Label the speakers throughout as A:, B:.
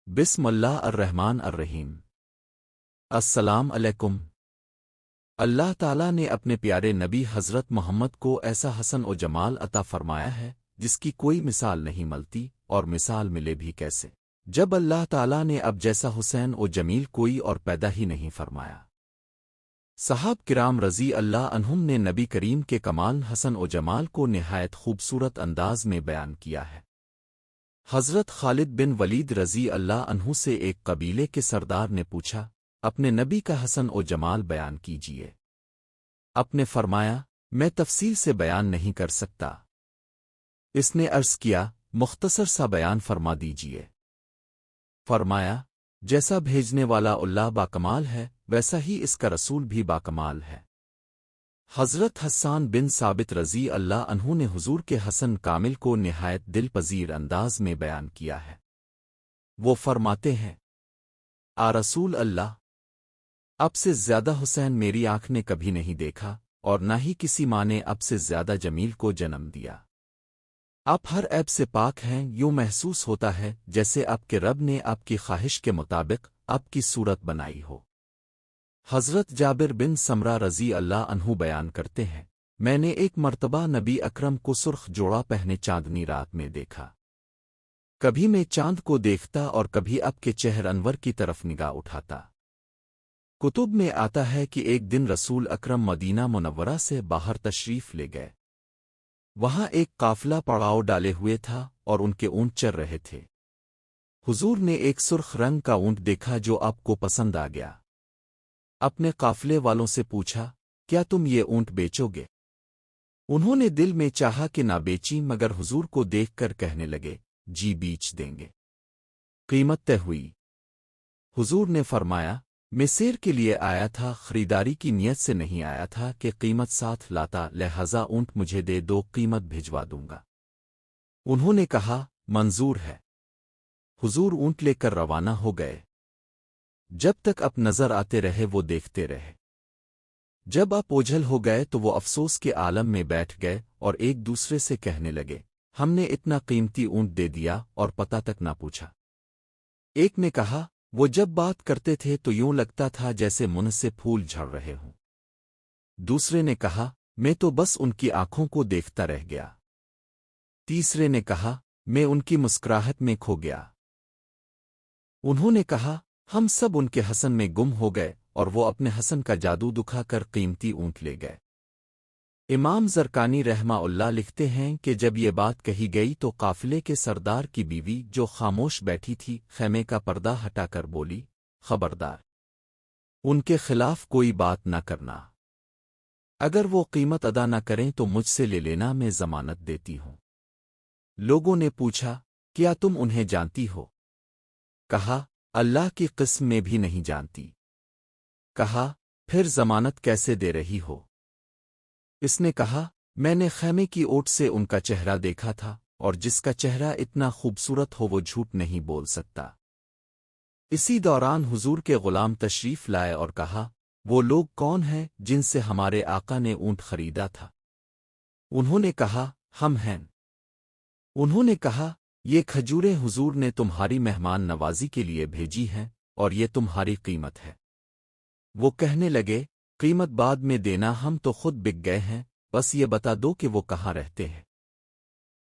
A: بسم اللہ الرحمن الرحیم۔ السلام علیکم۔ اللہ تعالیٰ نے اپنے پیارے نبی حضرت محمد کو ایسا حسن و جمال عطا فرمایا ہے جس کی کوئی مثال نہیں ملتی، اور مثال ملے بھی کیسے جب اللہ تعالیٰ نے اب جیسا حسین و جمیل کوئی اور پیدا ہی نہیں فرمایا۔ صحاب کرام رضی اللہ عنہم نے نبی کریم کے کمال حسن و جمال کو نہایت خوبصورت انداز میں بیان کیا ہے۔ حضرت خالد بن ولید رضی اللہ عنہ سے ایک قبیلے کے سردار نے پوچھا، اپنے نبی کا حسن و جمال بیان کیجیے۔ آپ نے فرمایا، میں تفصیل سے بیان نہیں کر سکتا۔ اس نے عرض کیا، مختصر سا بیان فرما دیجیے۔ فرمایا، جیسا بھیجنے والا اللہ باکمال ہے ویسا ہی اس کا رسول بھی باکمال ہے۔ حضرت حسان بن ثابت رضی اللہ عنہ نے حضور کے حسن کامل کو نہایت دل پذیر انداز میں بیان کیا ہے۔ وہ فرماتے ہیں، رسول اللہ، اب سے زیادہ حسین میری آنکھ نے کبھی نہیں دیکھا، اور نہ ہی کسی ماں نے اب سے زیادہ جمیل کو جنم دیا۔ آپ ہر عیب سے پاک ہیں، یوں محسوس ہوتا ہے جیسے آپ کے رب نے آپ کی خواہش کے مطابق آپ کی صورت بنائی ہو۔ حضرت جابر بن سمرہ رضی اللہ عنہ بیان کرتے ہیں، میں نے ایک مرتبہ نبی اکرم کو سرخ جوڑا پہنے چاندنی رات میں دیکھا۔ کبھی میں چاند کو دیکھتا اور کبھی آپ کے چہر انور کی طرف نگاہ اٹھاتا۔ کتب میں آتا ہے کہ ایک دن رسول اکرم مدینہ منورہ سے باہر تشریف لے گئے۔ وہاں ایک قافلہ پڑاؤ ڈالے ہوئے تھا اور ان کے اونٹ چر رہے تھے۔ حضور نے ایک سرخ رنگ کا اونٹ دیکھا جو آپ کو پسند آ گیا۔ اپنے قافلے والوں سے پوچھا، کیا تم یہ اونٹ بیچو گے؟ انہوں نے دل میں چاہا کہ نہ بیچیں، مگر حضور کو دیکھ کر کہنے لگے، جی بیچ دیں گے۔ قیمت طے ہوئی۔ حضور نے فرمایا، میں سیر کے لیے آیا تھا، خریداری کی نیت سے نہیں آیا تھا کہ قیمت ساتھ لاتا، لہذا اونٹ مجھے دے دو، قیمت بھجوا دوں گا۔ انہوں نے کہا، منظور ہے۔ حضور اونٹ لے کر روانہ ہو گئے۔ جب تک آپ نظر آتے رہے وہ دیکھتے رہے۔ جب آپ اوجھل ہو گئے تو وہ افسوس کے عالم میں بیٹھ گئے اور ایک دوسرے سے کہنے لگے، ہم نے اتنا قیمتی اونٹ دے دیا اور پتہ تک نہ پوچھا۔ ایک نے کہا، وہ جب بات کرتے تھے تو یوں لگتا تھا جیسے منہ سے پھول جھڑ رہے ہوں۔ دوسرے نے کہا، میں تو بس ان کی آنکھوں کو دیکھتا رہ گیا۔ تیسرے نے کہا، میں ان کی مسکراہٹ میں کھو گیا۔ انہوں نے کہا، ہم سب ان کے حسن میں گم ہو گئے، اور وہ اپنے حسن کا جادو دکھا کر قیمتی اونٹ لے گئے۔ امام زرکانی رحمہ اللہ لکھتے ہیں کہ جب یہ بات کہی گئی تو قافلے کے سردار کی بیوی جو خاموش بیٹھی تھی خیمے کا پردہ ہٹا کر بولی، خبردار، ان کے خلاف کوئی بات نہ کرنا۔ اگر وہ قیمت ادا نہ کریں تو مجھ سے لے لینا، میں ضمانت دیتی ہوں۔ لوگوں نے پوچھا، کیا تم انہیں جانتی ہو؟ کہا، اللہ کی قسم میں بھی نہیں جانتی۔ کہا، پھر ضمانت کیسے دے رہی ہو؟ اس نے کہا، میں نے خیمے کی اوٹ سے ان کا چہرہ دیکھا تھا، اور جس کا چہرہ اتنا خوبصورت ہو وہ جھوٹ نہیں بول سکتا۔ اسی دوران حضور کے غلام تشریف لائے اور کہا، وہ لوگ کون ہیں جن سے ہمارے آقا نے اونٹ خریدا تھا؟ انہوں نے کہا، ہم ہیں۔ انہوں نے کہا، یہ کھجوریں حضور نے تمہاری مہمان نوازی کے لیے بھیجی ہیں، اور یہ تمہاری قیمت ہے۔ وہ کہنے لگے، قیمت بعد میں دینا، ہم تو خود بک گئے ہیں، بس یہ بتا دو کہ وہ کہاں رہتے ہیں۔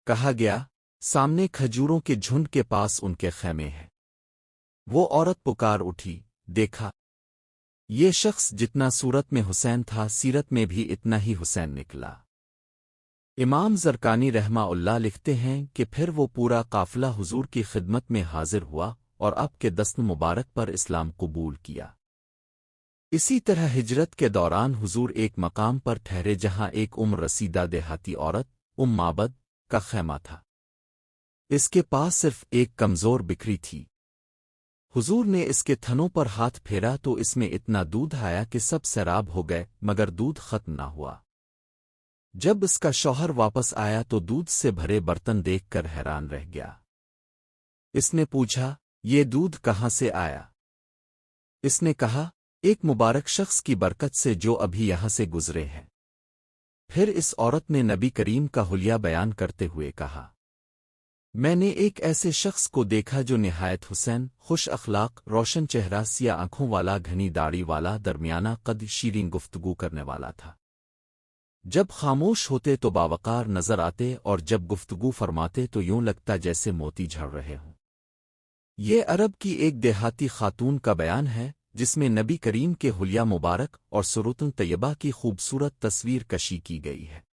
A: کہا گیا، سامنے کھجوروں کے جھنڈ کے پاس ان کے خیمے ہیں۔ وہ عورت پکار اٹھی، دیکھا، یہ شخص جتنا صورت میں حسین تھا سیرت میں بھی اتنا ہی حسین نکلا۔ امام زرکانی رحمہ اللہ لکھتے ہیں کہ پھر وہ پورا قافلہ حضور کی خدمت میں حاضر ہوا اور آپ کے دست مبارک پر اسلام قبول کیا۔ اسی طرح ہجرت کے دوران حضور ایک مقام پر ٹھہرے جہاں ایک رسیدہ دیہاتی عورت معبد کا خیمہ تھا۔ اس کے پاس صرف ایک کمزور بکری تھی۔ حضور نے اس کے تھنوں پر ہاتھ پھیرا تو اس میں اتنا دودھ آیا کہ سب سیراب ہو گئے، مگر دودھ ختم نہ ہوا۔ جب اس کا شوہر واپس آیا تو دودھ سے بھرے برتن دیکھ کر حیران رہ گیا۔ اس نے پوچھا، یہ دودھ کہاں سے آیا؟ اس نے کہا، ایک مبارک شخص کی برکت سے جو ابھی یہاں سے گزرے ہیں۔ پھر اس عورت نے نبی کریم کا حلیہ بیان کرتے ہوئے کہا، میں نے ایک ایسے شخص کو دیکھا جو نہایت حسین، خوش اخلاق، روشن چہرہ، سیاہ آنکھوں والا، گھنی داڑھی والا، درمیانہ قد، شیریں گفتگو کرنے والا تھا۔ جب خاموش ہوتے تو باوقار نظر آتے اور جب گفتگو فرماتے تو یوں لگتا جیسے موتی جھڑ رہے ہوں۔ یہ عرب کی ایک دیہاتی خاتون کا بیان ہے جس میں نبی کریم کے حلیہ مبارک اور سروتن طیبہ کی خوبصورت تصویر کشی کی گئی ہے۔